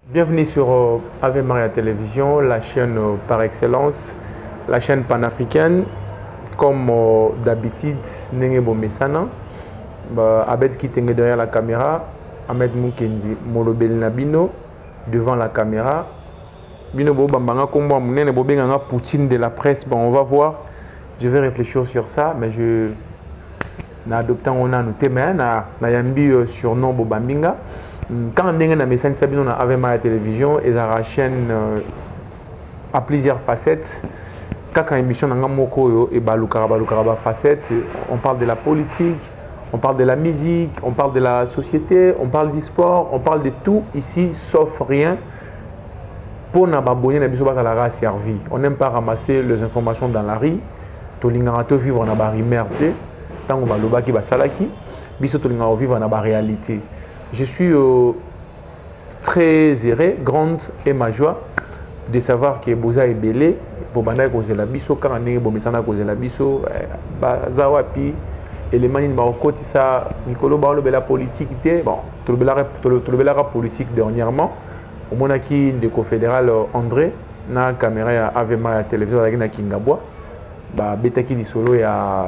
Bienvenue sur Ave Maria Télévision, la chaîne par excellence, la chaîne panafricaine. Comme d'habitude, Nenge Bomesana, Abed Kitenge derrière la caméra, Ahmed Moukendi, Molobel Nabino devant la caméra. Bino Bobambanga Kombo Mounene Bobenganga Poutine de la presse. Bon, on va voir. Je vais réfléchir sur ça, mais je n'ai adopté on a noté mais na yambi surnom Bobambinga. Quand on a un message Sabino na Ave Maria Télévision et la chaîne à plusieurs facettes. Quand émission na ngamoko et balukaraba facettes, on parle de la politique, on parle de la musique, on parle de la société, on parle du sport, on parle de tout ici sauf rien. Pour na babonné na biso ba la servi. On n'aime pas ramasser les informations dans la rue. Tolingara to vivre na ba rimerte, tango baloba ki ba salaki, biso tolingara vivre na ba réalité. Je suis très heureux, grande et ma joie de savoir que Boza est belé pour banda cause la biso quand on est bomesana cause la biso bazawapi élément ni bakoti ça Nicolo Baolo bela politique té bon tout le bela politique dernièrement au monaki de confédéral André na caméra ya Ave Maria Télévision avec na Kingabwa ba betaki li solo ya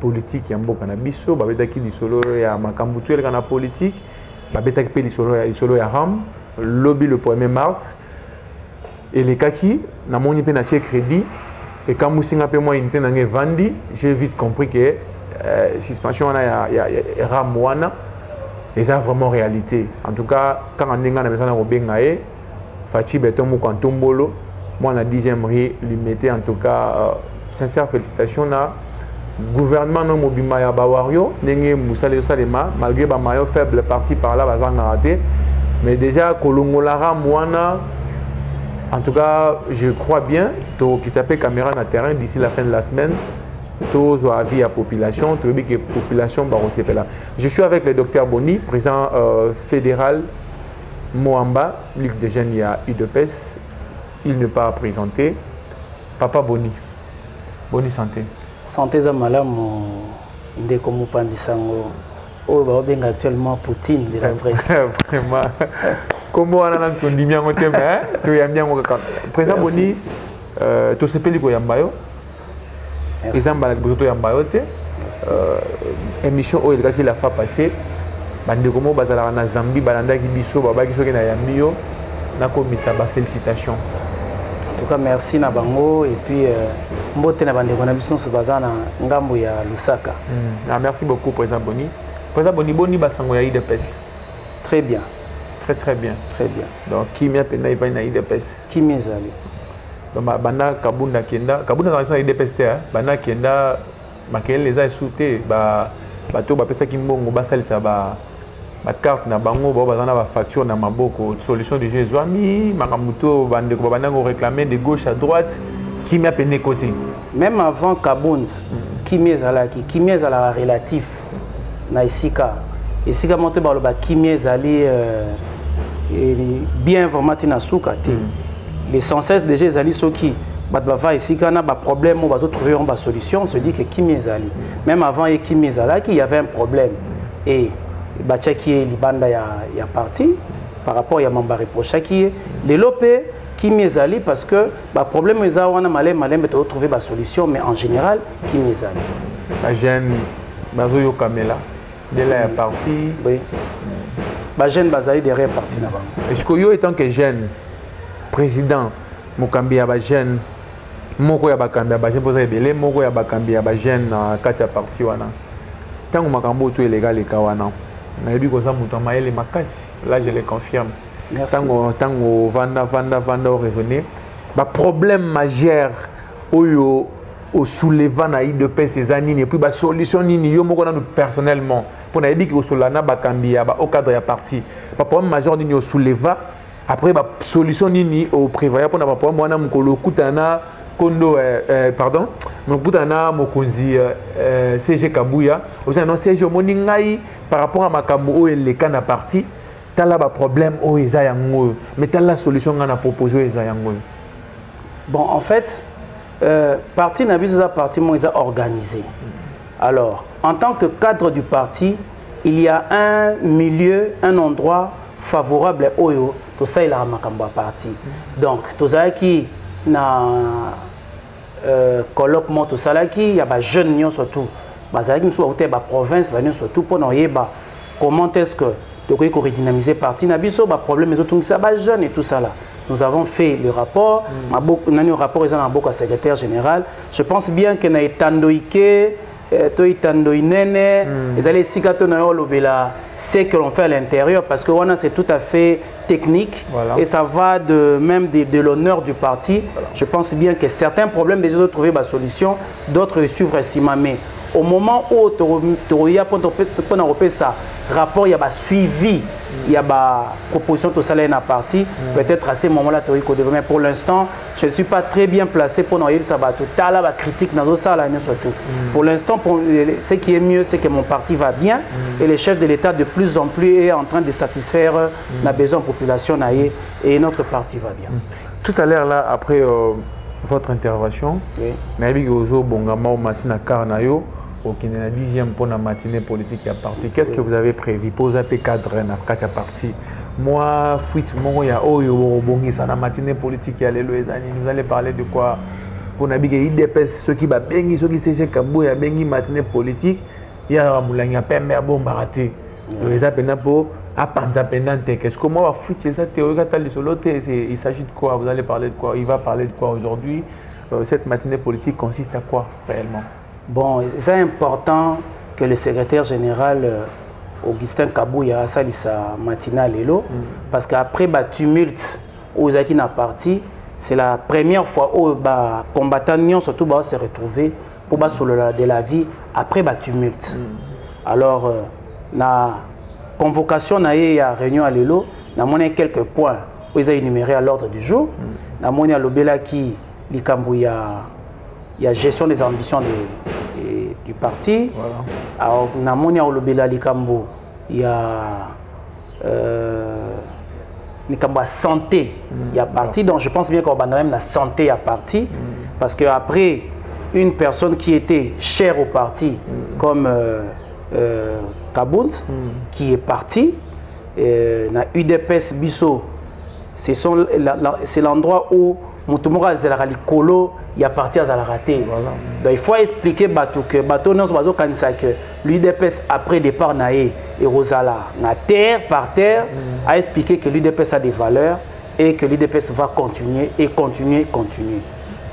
politique ya mboka na biso ba betaki li solo ya makambu tuel kana politique ba betaki pe li solo ya Ram lobby le 1er mars et les kaki na moni pe na check crédit et quand musinga pe moi unité na vandi j'ai vite compris que suspension na ya Ram wana et ça vraiment réalité en tout cas quand on nga na mesana robenga e Fati beton mo kantombolo moi la 10e rue lui mettait en tout cas sincères félicitations na gouvernement non mobima ya bawario ndenge musale salema malgré ba maillot faible par-ci par-là bazanga raté mais déjà kolongolara mwana en tout cas je crois bien qui s'appelle caméra na terrain d'ici la fin de la semaine tous ont avis à population tout que population barosepela. Je suis avec le docteur Boni président fédéral Moamba Ligue des jeunes à UDPS. Il n'est pas présenté. Papa Boni. Boni santé. Santé Zamala, mon comme Pandisango, oh, bah, actuellement Poutine de la presse. Vraiment. Comment on a entendu bien au thème, hein? Tu y as bien au président Boni, tu sais pas les Yambayo. Exemple, avec Bozoto Yambayo, émission où il a fait passer. Bande comme bazala na Zambie, balanda ki biso, baba ki soki na Yambio, na komisa ba félicitations. En tout cas, merci na bango et puis mbote na bande kona biso so bazana ngambo ya Lusaka. Merci beaucoup président Boni. Président Boni Boni basango ya IDPS. Très bien. Très bien. Très bien. Donc qui m'a pena iva na IDPS. Qui m'ezali. Donc banda kabunda kenda, kabunda na IDPS te, banda kenda makele les a souté ba bato ba pesa ki mbongo basalisa ba carte na bango bazana ba facture na maboko solution de Jésus ami makamuto bande ko banango réclamer de gauche à droite qui m'a peine côté même avant Kabund qui m'ezala relatif na isika monte ba loba qui m'ezali bien vraiment na suka te l'essentiel déjà ezali soki bat bava isika na ba problème ou ba trouver une solution on se dit que qui m'ezali même avant et qui m'ezala qu'il y avait un problème et Bachaki est libanda ya parti par rapport à Mamba reproche qui est les lopé qui m'ezali parce que le problème est ça on a malem peut trouver la solution mais en général qui m'ezali la jeune bazoyo kamela de là est parti oui la jeune bazali derrière parti là-bas est-ce que yo étant que jeune président mokambi ya ba jeune moko ya bakambi ya ba jeune poza ebele moko ya bakambi ya ba jeune na kati ya parti wana tango makambo to illégal ekawana na yebi ko za muto maele makasi là je le confirme tango vanda raisonner ba problème majeur oyo au soulevant na IDPS ces années et puis ba solution nini yo moko na nous personnellement pour na yebi ko solana bakambi ya ba au cadre ya parti ba problème majeur nini au souleva après ba solution nini au prévoyant pour na ba problème wana mukolo kutana kondo pardon mokutana mokonzi CG Kabuya aussi non CG moningai par rapport à makambo o eleka na parti tala ba problème o eza yango mais tala solution ngana proposer eza yango bon en fait parti na biso za parti mo eza organisé alors en tant que cadre du parti il y a un milieu un endroit favorable oyo tout ça il a makambo parti donc tout ça qui na colloque tout ça qui y a ba jeunes surtout bazaki nous soit ba province ba surtout pour nous yeba comment est-ce que de quoi qu'on redynamiser parti na biso ba problème les autres ça ba jeunes et tout ça là nous avons fait le rapport on a eu un rapport ils ont beaucoup secrétaire général je pense bien que na etandoike toitandoinene ils allaient si kato na lobela c'est que l'on fait à l'intérieur parce que voilà c'est tout à fait technique et ça va même de l'honneur du parti. Je pense bien que certains problèmes déjà trouver ma solution, d'autres suivre estimamé. Au moment où tu as pour ça rapport il y a suivi il y a proposition de salaire à parti peut-être à ce moment-là tu mais pour l'instant je ne suis pas très bien placé pour nous ça va tout à la critique dans ça là surtout pour l'instant ce qui est mieux c'est que mon parti va bien et le chef de l'État de plus en plus est en train de satisfaire la besoin de la population et notre parti va bien. Tout à l'heure là après votre intervention nayebi ozo bongama au matin à Karnayo au 10e pour la matinée politique à parti. Qu'est-ce que vous avez prévu pour un cadre à parti? Moi, fuite mon ya oyo bongi ça la matinée politique à vous allez parler de quoi? Pour naviguer IDPS ceux qui va bengi ceux qui c'est Kabou ya bengi matinée politique il y a moulanga pembe à bon baraté. Les appels pour à panza pendante. Qu'est-ce que moi fuite ça théorie il s'agit de quoi? Vous allez parler de quoi? Il va parler de quoi aujourd'hui? Cette matinée politique consiste à quoi réellement? Bon, c'est important que le secrétaire général Augustin Kabouya a sali sa matinale parce qu'après le tumulte aux Akina parti, c'est la première fois où les combattants surtout se retrouver pour de la vie après le tumulte. Alors, la convocation na ya réunion à l'élo, na monnaie quelques points où ils ont énuméré à l'ordre du jour. Na monnaie à l'obéla qui il y a gestion des ambitions du parti. Alors, na monnaie à l'obéla likambo il y a likambo santé il y a parti. Donc je pense bien qu'on va même la santé à parti parce que après une personne qui était chère au parti comme Kabunt qui est parti na UDPS Bisso c'est l'endroit où Moutoumora Zelakali Kolo il y a parti à Zalaraté. Donc il faut expliquer que Bato non que l'UDPS après départ naé et Rosala na terre par terre a expliqué que l'UDPS a des valeurs et que l'UDPS va continuer et continuer.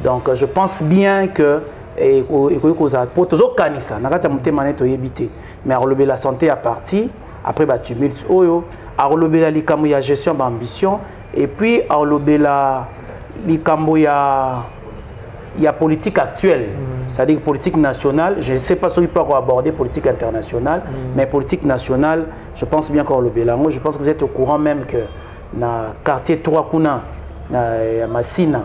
Donc je pense bien que pour toujours canisa nakata mutemane to yebité mais relever la santé à parti après ba tumulte oyo a relever la likambo ya gestion d'ambition et puis a relever la likambo ya politique actuelle c'est-à-dire politique nationale je ne sais pas si il peut aborder politique internationale mais politique nationale je pense bien qu'on relever là moi je pense que vous êtes au courant même que na quartier 3 kuna na Massina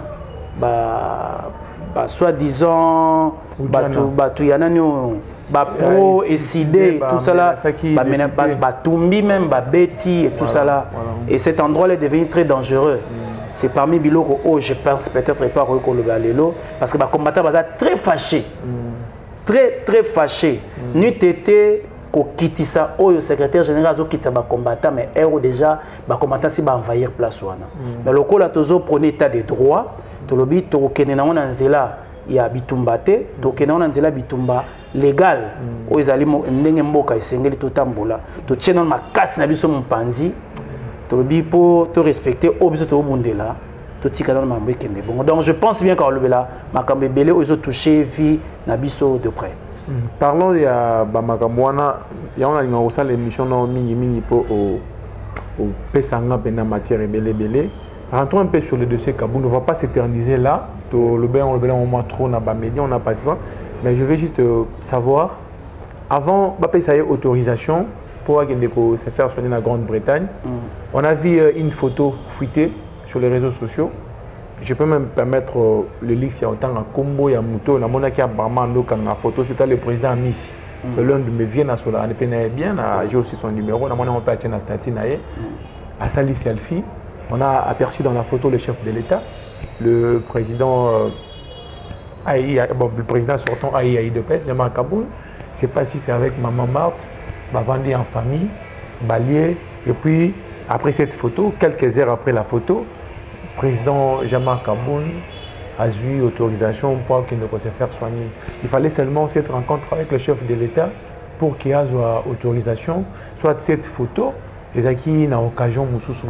soi-disant batu yananyo pro et sidé tout ça là batumbi même beti et tout ça là et cet endroit là est devenu très dangereux c'est parmi biloko où je pense peut-être pas le lelo parce que les combattants sont très fâchés très fâchés nuit été ko kitisa oyo secrétaire général zo kitisa ba combattant mais ero déjà ba combattant si ba envahir place wana mais le là tozo prenait état de droit to lobi to kenena ona nzela ya bitumba te to kenena ona nzela bitumba légal oyo ezali ndenge mboka esengeli to tambola to tiena makasi na biso mpanzi to lobi po to respecter obiso to bundela to tikana na mambo ekende bongo donc je pense bien ka lobela makambe belé ozo toucher vie na biso de près. Parlons de makambo wana ya on a linga osala émission na mingi po au pesanga pena matière belé. Rentrons un peu sur le dossier Kabou. On ne va pas s'éterniser là. Le bain, on le moins trop dans les médias, on n'a pas ça. Mais je veux juste savoir, avant ça y est autorisation pour se faire soigner en Grande-Bretagne, on a vu une photo fuitée sur les réseaux sociaux. Je peux même permettre le leak si autant en combo et en moto. On a mon qui a barman la photo, c'était le président Miss. C'est l'un de mes vieux nationaux. On est bien, j'ai aussi son numéro. On a pas à statine à Sali Selfie. On a aperçu dans la photo le chef de l'État, le président le président sortant Aïe de Pes, Jean-Marc Kaboul. Je ne sais pas si c'est avec Maman Marthe, Bavandi en famille, Balier, et puis Après cette photo, quelques heures après la photo, le président Jean-Marc Kaboun a eu autorisation pour qu'il ne puisse se faire soigner. Il fallait seulement cette rencontre avec le chef de l'État pour qu'il y ait autorisation, soit cette photo, et qui n'a occasion de photo.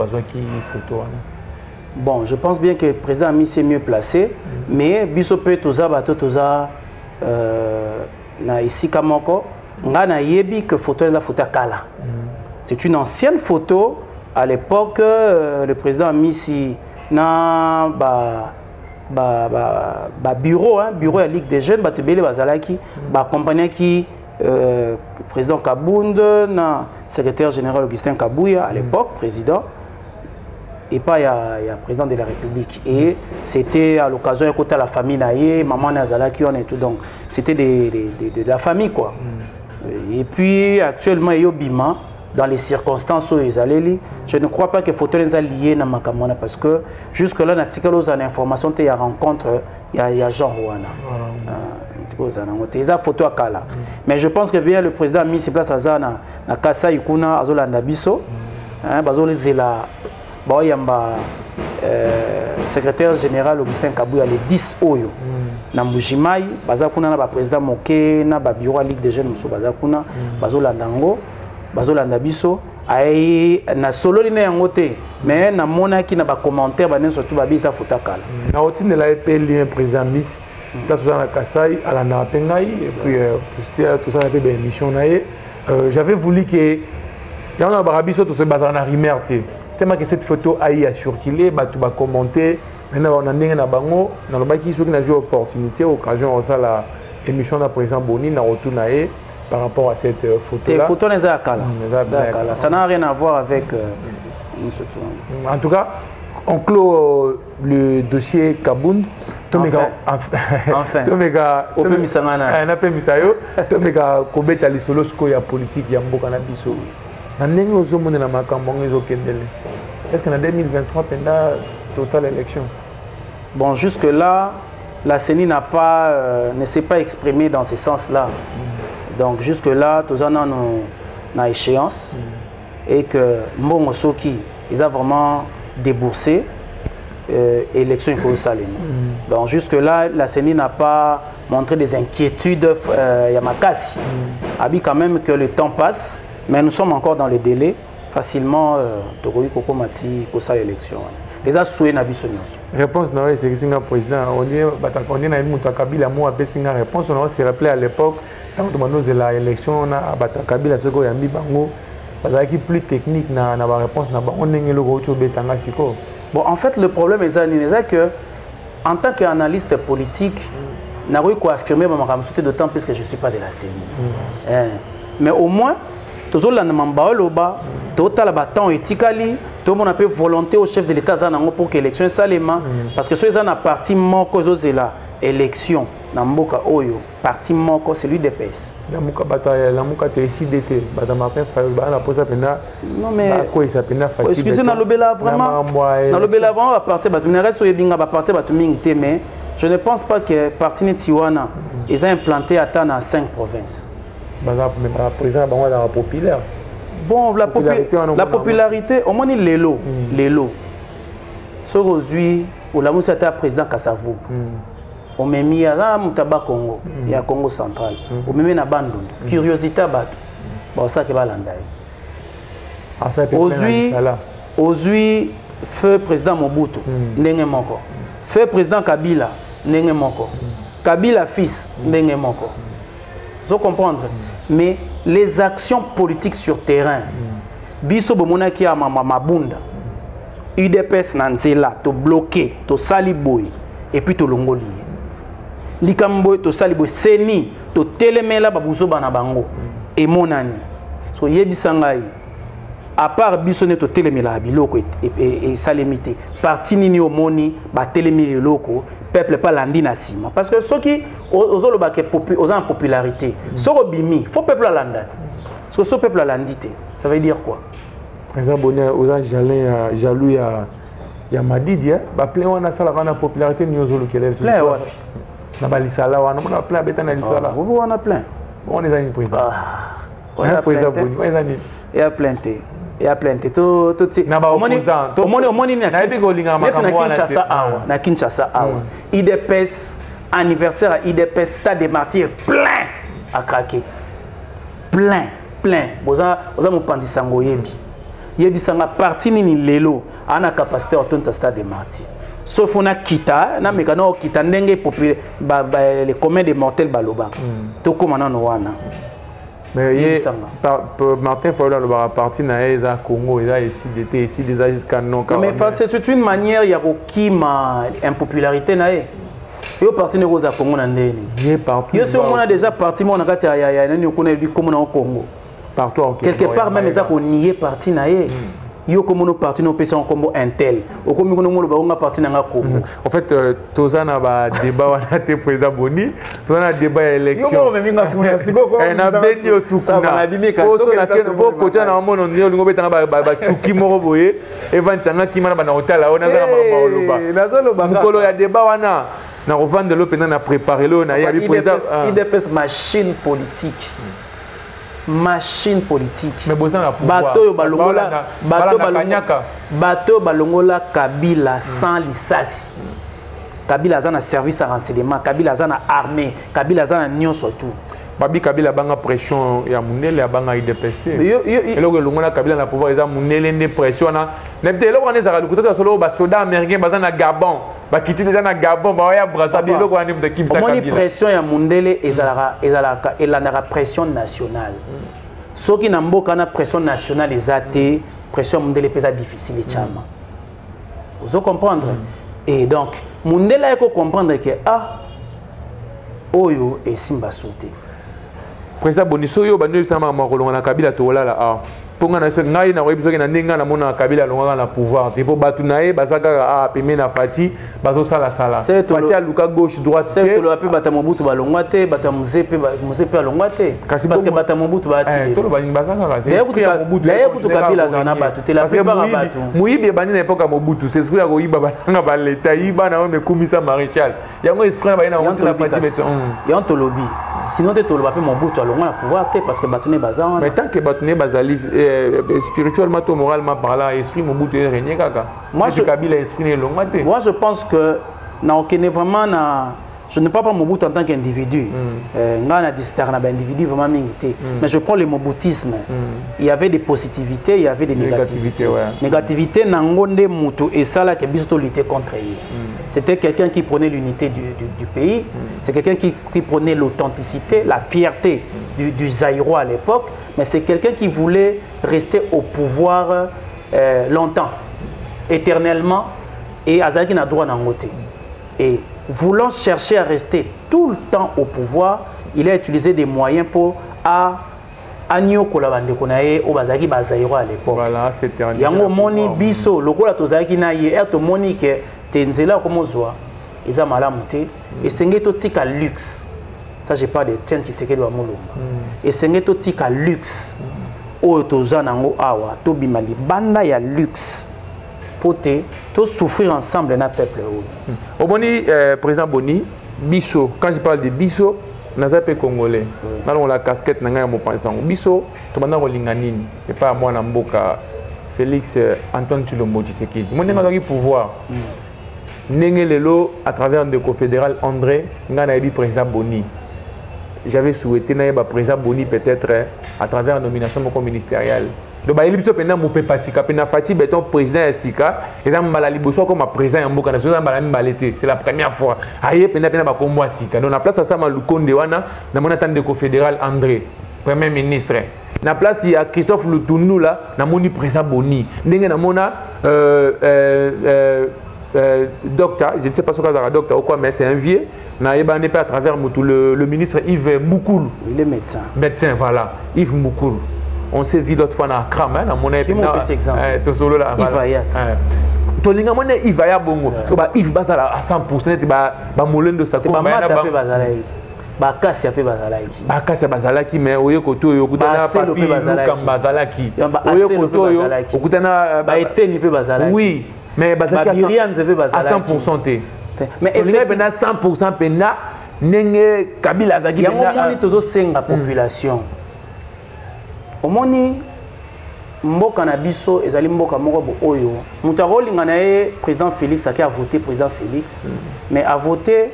Bon, je pense bien que le président Ami s'est mieux placé, mais biso peut toza bato toza na ici kamoko, nga na yebi que photo est la photo kala. C'est une ancienne photo. À l'époque, le président Ami si na bureau, bureau à la Ligue des Jeunes, batebele bazalaki, compagnie qui président Kabound, na secrétaire général Augustin Kabouya à l'époque, président. Et pas il y a président de la République. Et c'était à l'occasion de côté la famille naïe, maman Nazala qui en est tout. Donc c'était de la famille quoi. Et puis actuellement il y a Bima dans les circonstances où ils allaient. Je ne crois pas que photo les a liés dans ma camona parce que jusque là l'article aux informations il y a rencontre il y a Jean Rouana. Il y a photo à Kala. Mais je pense que bien le président a mis ses places à Zana na Kasa Yukuna Azolanda Biso. Bazole Zela Boyamba secrétaire général Augustin Kabouya le 10 Oyo na Mujimai bazakuna na président Moké na bureau à Ligue des Jeunes Muso bazakuna bazolandango bazolanda biso ai na solo lina yangote mais na monaki na ba commentaire banen surtout babisa fotakala na otine la lien président Miss place na Kasai ala na pengai et puis tout ça a fait une émission naé j'avais voulu que y en a barabiso tout ce bazana rimerte tellement que cette photo a circulé ba tout ba commenter maintenant on a ndenge na bango na lobaki soki na eu opportunité occasion ça la émission na président Boni na retour naé par rapport à cette photo-là. Les photos n'est pas ça n'a rien à voir avec... En tout cas, on clôt le dossier Kabound. Enfin. Tomega... On peut misayo. Tomega kobeta lisolo skoya politique ya mboka na biso. Na ndenge ozomona na makambo ezokendele. Est-ce que en 2023 penda tout ça l'élection? Bon, jusque là, la CENI ne s'est pas exprimée dans ce sens-là. Donc jusque-là, tous en ont échéance et que Mbongo Soki, ils ont vraiment déboursé l'élection Salem. Donc jusque-là, la CENI n'a pas montré des inquiétudes Yamakasi. Abi quand même que le temps passe, mais nous sommes encore dans le délai. Facilement, Toroui Kokomati, Kosa l'élection. Les a souhaité na biso nyonso. Réponse na c'est que singa président on est na muta Kabila mo apesinga réponse on se rappelé à l'époque quand on a la élection na bata Kabila soko yambi bango bazaki plus technique na ba réponse na ba on ngelo ko cho betanga siko. Bon en fait le problème est que en tant qu'analyste politique n'a pas quoi affirmer ma ramsouté d'autant plus que je suis pas de la CENI. Mais au moins toujours la Nambaoloba, total abattant éthiquement, tout le monde a peu volonté au chef de l'État pour que l'élection soit salement. Parce que ceux qui ont parti moko là, élection, Namboka Oyo, parti moko, c'est lui de PS. La Mouka te décidé, la pose à pena. Non mais. Quoi il s'appelle fatigue. Excusez dans le Bela vraiment. Dans le Bela vraiment, on va partir, mais je ne pense pas que parti Netiwana, ils ont implanté à 5 provinces. Président populaire. Bon, la popularité, au moins les lots. Les lots. Aujourd'hui, où la moussa était président Kassavou, on m'a mis à Moutaba Congo, il y a Congo central, on m'a mis à Bandung, curiosité à battre. Bon, ça qui va l'endayer. Aujourd'hui, feu président Mobutu, n'engé moko. Feu président Kabila, n'engé moko. Kabila fils, n'engé moko. Vous comprendre? Mais les actions politiques sur terrain, biso bomona ki a mabunda, UDPS nanzela, to bloqué, to saliboy, et puis to longoli. Likambo to saliboy, seni, to telemela babuzo banabango, et monani. So yebisangai, à part biso ne to telemela biloko et salimité, parti nini omoni, ba telemeli loko, peuple pas landi na sima parce que ceux qui osolo ba que aux en popularité soro bimi faut peuple la landate parce que ce peuple la landité ça veut dire quoi président Bonnet aux jalin jaloux ya Madidi ba plein wana sala kana popularité ni osolo kelel plein wapi na balisala wana on a plein beta na lisala on a plein on est un président on a président Bonnet on est il y a plein té Il y a plein de tout na Kinshasa IDPS anniversaire à IDPS Stade des Martyrs plein à craquer plein boza mo pandi sango yebi sanga parti ni lelo ana capacité autonome Stade des Martyrs sauf on a kita na mekano kita ndenge populaire les communs des mortels baloba to komana no wana. Mais Martin Fayulu a parti na Congo, il a ici déjà jusqu'à non. Mais c'est une manière il y a qui ma impopularité na yo parti ne Rosa Congo na ndeni. Il est partout. Yo on a déjà parti mon nakati ya nani okona bi comme na Congo. Partout quelque part même les a ko nier parti na yo comme nos partis nos personnes comme Intel au comme nous ba parti na Congo. En fait tozana ba débat wana te président Boni tozana débat élection yo même nga kuna siko ko na bendi osukuna oso na keno bo kota na mono ndio lingo betanga ba chuki moko boye evanchanga kimana ba na hotel ona za ba oloba nazolo ba mukolo ya débat wana na revendre l'opéra na préparer le na ya bi président IDPS machine politique. Machine politique. Mais bateau balongola Kabila sans lisasi. Kabila zana service à renseignement, Kabila zana armée, Kabila zana nion surtout. Babi Kabila banga pression ya munele banga IDPS. Et là longola Kabila na pouvoir eza munele ne pression na. Nebte lo wana za lukuta solo ba soda américain bazana Gabon. Ba kiti déjà na Gabon ba ya Brazzaville lo wana de Kimsa Kabila. Moni pression ya mundele ezalaka elandaka pression nationale. Ce qui n'a pas pression nationale est pression mondiale est difficile et chama. Vous comprendre? Et donc, mondial il faut comprendre que Oyo et Simba sauté. Président Boniso yo banu sama makolonga na Kabila to la ponga na so ngai na webiso na ninga na mona Kabila longa na pouvoir. Tipo batu nae basaka peme na fati bazo sala. Fati a luka gauche droite. C'est to lo ape bata Mobutu balongwa te bata muzepe alongwa te. Parce que bata Mobutu ba ati. To lo bani basaka Mobutu Kabila zana batu te la plupart batu. Muyibi bani na époque Mobutu c'est esprit ya ko yiba bana ba l'état yiba na me komisa maréchal. Yango esprit ba ina ko la fati beton. Yan to lobby. Sinon te to lo ape Mobutu alongwa na pouvoir te parce que batu ne bazana. Mais tant que batu ne bazali spirituellement ou moralement parlant, esprit Mobutu est régné kaka. Moi je pense que vraiment je ne parle pas Mobutu en tant qu'individu. Mais je prends le Mobutisme. Il y avait des positivités, il y avait des négativités. Négativité nangonde mutu et ça là que bisto lutter contre elle. C'était quelqu'un qui prenait l'unité du pays. C'est quelqu'un qui prenait l'authenticité, la fierté du Zaïrois à l'époque. Mais c'est quelqu'un qui voulait rester au pouvoir longtemps, éternellement, et Azaki n'a droit d'en côté. Et voulant chercher à rester tout le temps au pouvoir, il a utilisé des moyens pour Agno Kolabande Konae au Bazaki Bazaïro à l'époque. Voilà, c'était un Yango Moni Biso, le Kola Tozaki Naye, et Moni que Tenzela comme Ozoa, ils ont malamuté, et Sengeto Tika luxe. Ça, je parle de tiens qui s'est Molomba. Et Sengeto Tika luxe. O Tozanango Awa, Tobimali, Banda ya luxe. Poté, tous souffrir ensemble dans le peuple. Au Boni, président Boni, Bisso, quand je parle de Bisso, Nazape congolais. Nous la casquette nanga mo pensant. Bisso, to banda linganini. Et pas moi na mboka Félix Antoine Tshilombo Tshisekedi. Mon nga doki pouvoir. Ndenge lelo à travers le confédéral André ngana yebi président Boni. J'avais souhaité na président Boni peut-être à travers la nomination ministérielle. Donc il y a pendant mon papa sika pendant Fati béton président sika et ça m'a la liboso comme président en boka na so m'a balete c'est la première fois aye pendant ba kombo sika donc na place ça m'a lukonde wana na mona tande ko fédéral André premier ministre na place il y a Christophe Lutundu là na moni président Boni ndenge na mona docteur, je ne sais pas ce que c'est docteur ou quoi, mais c'est un vieux. Na yebane pas à travers le ministre Yves Moukoul. Il est médecin. Médecin, voilà. Yves Moukoul. On s'est vu l'autre fois dans Kram, hein, dans mon époque. Tout solo là. Yves Tolinga mon Yves Ayat bongo. Parce que Yves Bazala à 100%, ba molen de sa cour. Ba kasi ape bazalaki. Ba kasi bazalaki mais oyo koto yo kutana papi Luka bazalaki. Oyo koto yo kutana ba eteni pe bazalaki. Oui. Mais à 100%. Mais il y a 100% pena nenge Kabila Zaki. Il y a un moment où la population. Au moment mboka na biso ezali mboka moko bo oyo mutu akolinga na ye président Félix aki a voté président Félix mais a voté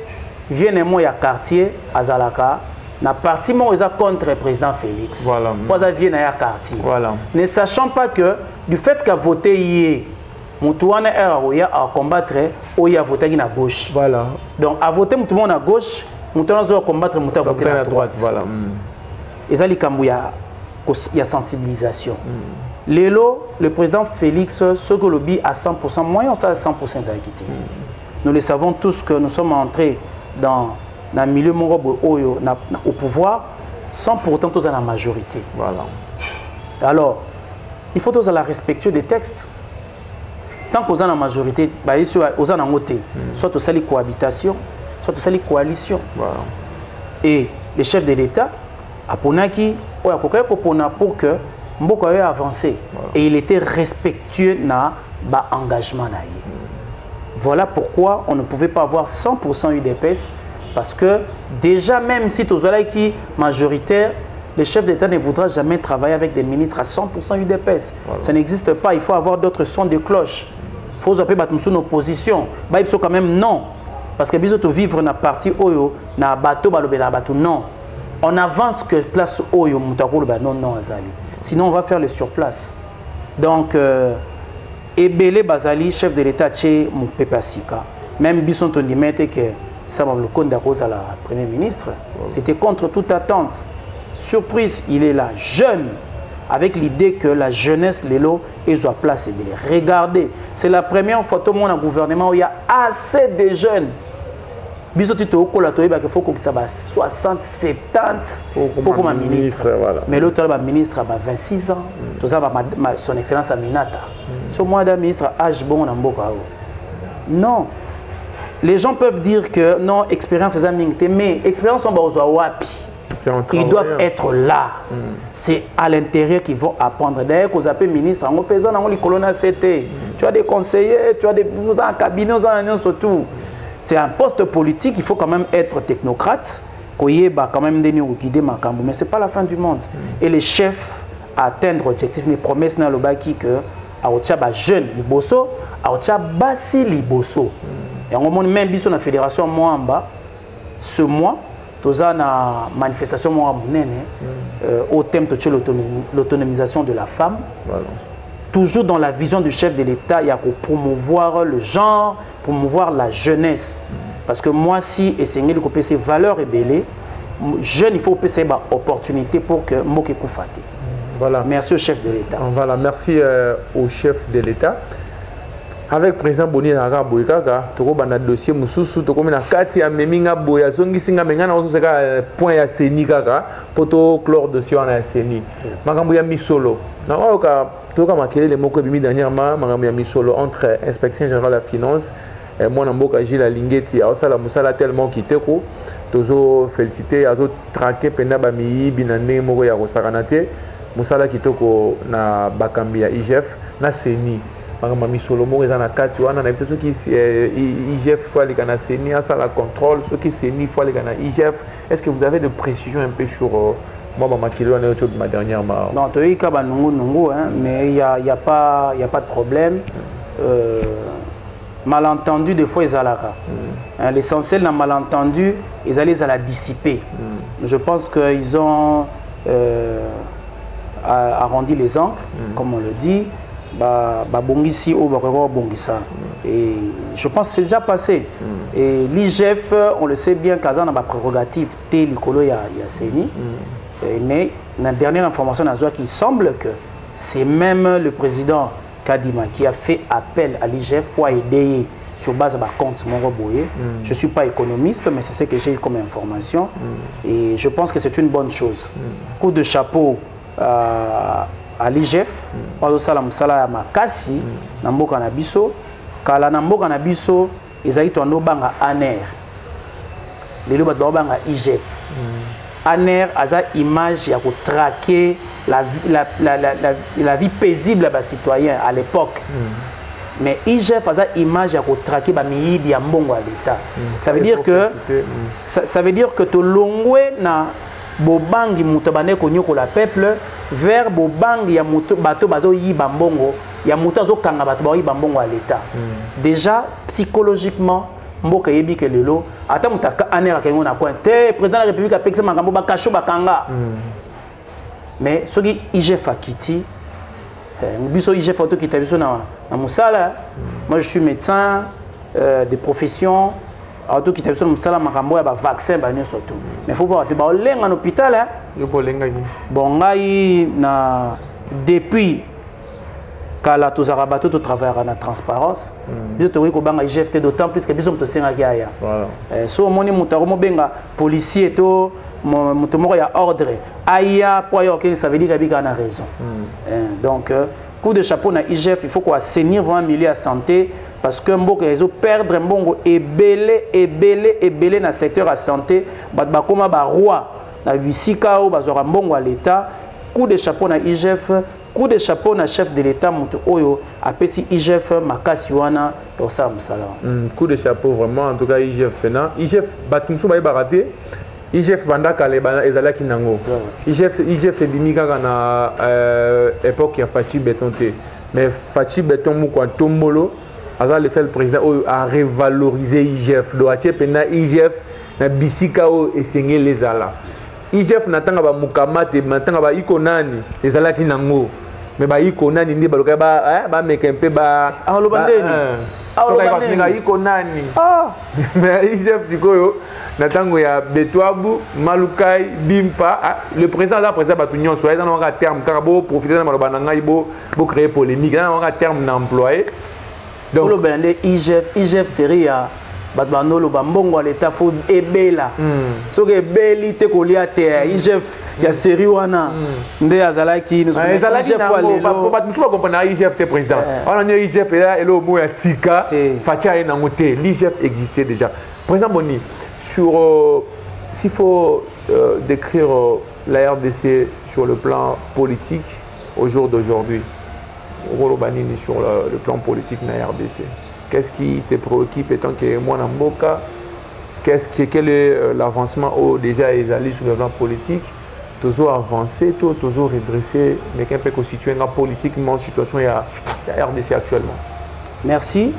vienne mo ya quartier azalaka na parti moko eza contre président Félix voilà poza vienne ya quartier voilà ne sachant pas que du fait qu'a voté yé mutu wana era oya a combattre oya voté na gauche voilà donc a voté mutu na gauche mutu wana zo combattre mutu a voté na droite voilà ezali kambu ya sensibilisation Lélo, le président Félix, ce que le dit à 100%, moi on sait à 100% d'acquitté. Nous le savons tous que nous sommes entrés dans le milieu au pouvoir sans pourtant tous à la majorité. Voilà. Alors, il faut tous à la respecter des textes. Tant qu'on a la majorité, aux en côté, soit tous à la cohabitation, soit tous à la coalition. Voilà. Et les chefs de l'État, pour que Mboko a avancé et il était respectueux dans l'engagement. Voilà pourquoi on ne pouvait pas avoir 100% UDPS parce que déjà même si tu es qui majoritaire, le chef d'État ne voudra jamais travailler avec des ministres à 100% UDPS. Voilà. Ça n'existe pas, il faut avoir d'autres sons de cloche. Il faut appeler une opposition. Il faut quand même non. Parce que bisous vivre dans la partie Oyo, dans le bateau, non. On avance que place Oyo, non, non, Azali. Sinon, on va faire le surplace. Donc, Ebele Bazali, chef de l'État, chez Moupepasika, même Bisson Tondimete, que ça va le compte d'Arose à la Premier ministre, c'était contre toute attente. Surprise, il est là, jeune, avec l'idée que la jeunesse, Lélo, est à place Ebele. Regardez, c'est la première fois au monde gouvernement où il y a assez de jeunes. Biso tito okola toyeba que faut que ça va 60 70 pour comme ministre voilà. Mais l'autre là ministre a 26 ans tout ça va son excellence Aminata ce mois d'un ministre âge bon na mboka non les gens peuvent dire que non expérience c'est amingté mais expérience on va wapi ils doivent être là c'est à l'intérieur qu'ils vont apprendre d'ailleurs qu'on appelle ministre en pesant dans les colonnes CT tu as des conseillers tu as des dans un cabinet dans surtout. C'est un poste politique, il faut quand même être technocrate, quand même guider ma cambo, mais ce n'est pas la fin du monde. Et les chefs atteindre l'objectif, les promesses dans le baki que Aocha jeune liboso, Aocha basi liboso. Et on monte même biso la fédération Moamba ce mois, tous na manifestation Moamba au thème de l'autonomisation de la femme. Voilà. Toujours dans la vision du chef de l'État, il y a pour promouvoir le genre, promouvoir la jeunesse. Parce que moi, si essayer de copier ces valeurs ébélées, jeune, il faut passer une opportunité pour que Moké Koufate. Voilà. Merci au chef de l'État. Voilà, merci au chef de l'État. Avec le président Boni Naga Boykaga, tu as un dossier Moussou, tu as un kati à Meminga Boya, Zongi Singa Mengana, on a un point à Seni Gaga, pour te clore dossier en Seni. Magambouya Misolo. Tu as marqué les mots que j'ai mis dernièrement, Magambouya Misolo, entre inspection générale de la finance, moi, Namboka Gilles Lingeti, Aosala Moussala tellement quitté, tu as félicité, tu as traqué Penaba Miyi, Binane, Mogoya Rosaranate, Moussala Kitoko, na Bakambia IGF, na Seni. Mami Solomo est en kati wana na ceux qui IGF fois les gana CENI à ça la contrôle ceux qui CENI fois les gana IGF est-ce que vous avez de précisions un peu sur moi maman Kilo on est autour de ma dernière non tu es kaba nungu hein mais il y a pas de problème malentendu des fois ils alaka l'essentiel d'un malentendu ils allaient à la dissiper je pense qu'ils ont arrondi les angles comme on le dit bongisi ou bongisa et je pense que c'est déjà passé et l'IGF on le sait bien Kazan a ma prérogative té likolo ya Seni mais la dernière information il semble que c'est même le président Kadima qui a fait appel à l'IGF pour aider sur base de ma compte Moro Boye. Je ne suis pas économiste mais c'est ce que j'ai eu comme information et je pense que c'est une bonne chose. Coup de chapeau à l'IGF, on sala musala makasi na mboka na biso kala na mboka na biso ezali to ndo banga ANER lelo ba banga IGF ANER aza image ya ko traquer la vie paisible des citoyens à l'époque mais IGF aza image ya ko traquer ba miyidi ya mbongo à l'État ça veut dire que ça veut dire que to longwe na bobangi mutabane ko nyoko la peuple vers bobang ya moto bato bazo yiba mbongo ya moto azo kanga bato ba yiba mbongo à l'état. Déjà psychologiquement mboka yebi ke lelo ata mutaka anera kengo na point te président de la République a pexé makambo ba kasho bakanga. Mais soki IGF akiti biso IGF auto kita biso na musala. Moi je suis médecin de profession. Auto kita biso na musala makambo ya ba vaccin ba nyoso tout. Mais faut pas ba lenga en hôpital hein. Yo po lenga ni. Bon ngai na depuis kala tozara bato to travailler na transparence. Biso to ko banga IGF d'autant plus que biso to senga ya. Voilà. So moni mutaro mo benga policier to moto moko ya ordre aya po yo que ça veut dire que na raison. Donc coup de chapeau na IGF, il faut qu'on assainir vraiment le milieu de la santé parce que mboka ezo perdre mbongo ebele na secteur de la santé bat bakoma ba roi na bisika o bazora mbongo à l'état. Coup de chapeau na IGF, coup de chapeau na chef de l'état mutu oyo apesi IGF makasi wana pour ça musala. Coup de chapeau vraiment en tout cas IGF pena. IGF batmusu ba baraté. IGF banda kale bana ezalaki nango. IGF ebimi kaka na époque ya Fachi Beton te. Mais Fachi Beton mu kwa tombolo aza le seul président a revaloriser IGF. Do atie pena IGF na bisika o esengé les ala. IGF natanga ba mukamate natanga ba ikonani ezalaki nango. Mais ba ikonani ndi ba loka ba mekempe ba ikonani. Mais IGF sikoyo natango ya Betwabu Malukai Bimpa le président là président Batunion soit dans un terme car beau profiter dans le bananga beau créer polémique dans un terme d'employé donc le blende IGF série à Batbano le bambongo à l'état faut ebela so que beli te kolia te IGF ya série wana ndé azalaki nous azalaki pas nous pas comprendre IGF te président on a IGF là et le mot ya sika fatia na ngote l'IGF existait déjà président Boni sur s'il faut décrire la RDC sur le plan politique au jour d'aujourd'hui, sur le plan politique de la RDC, qu'est-ce qui te préoccupe étant que moi Namboka, quel est l'avancement déjà allé sur le plan politique, toujours avancé, toujours redressé, mais qu'un peu constitué une politiquement situation il y a RDC actuellement. Merci.